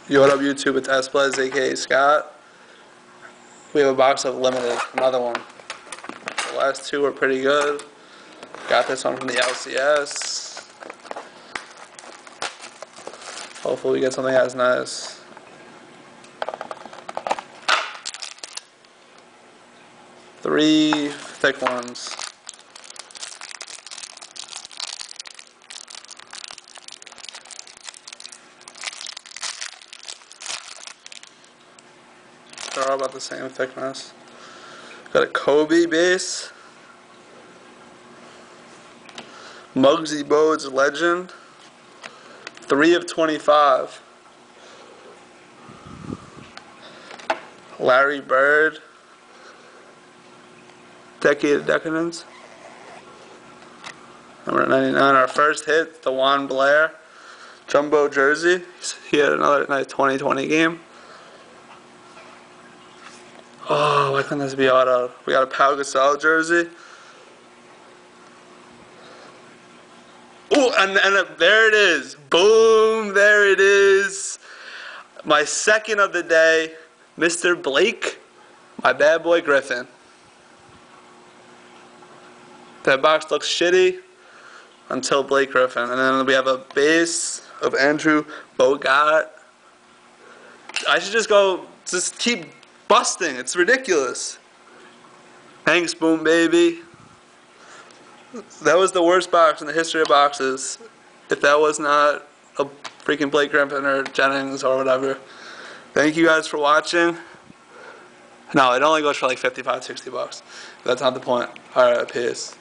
Yo, what up, YouTube? It's Esplez, aka Scott. We have a box of limited, another one. The last two were pretty good. Got this one from the LCS. Hopefully we get something as nice. Three thick ones. They're all about the same thickness. Got a Kobe base. Muggsy Bogues Legend. 3 of 25. Larry Bird. Decade of Decadence. Number 99. Our first hit, DeJuan Blair. Jumbo jersey. He had another nice 2020 game. Oh, why couldn't this be auto? We got a Pau Gasol jersey. Ooh, and there it is. Boom, there it is. My second of the day, Mr. Blake, my bad boy Griffin. That box looks shitty until Blake Griffin. And then we have a base of Andrew Bogut. I should just keep busting. It's ridiculous. Thanks, Boom Baby. That was the worst box in the history of boxes. If that was not a freaking Blake Griffin or Jennings or whatever. Thank you guys for watching. No, it only goes for like 55, 60 bucks. That's not the point. Alright, peace.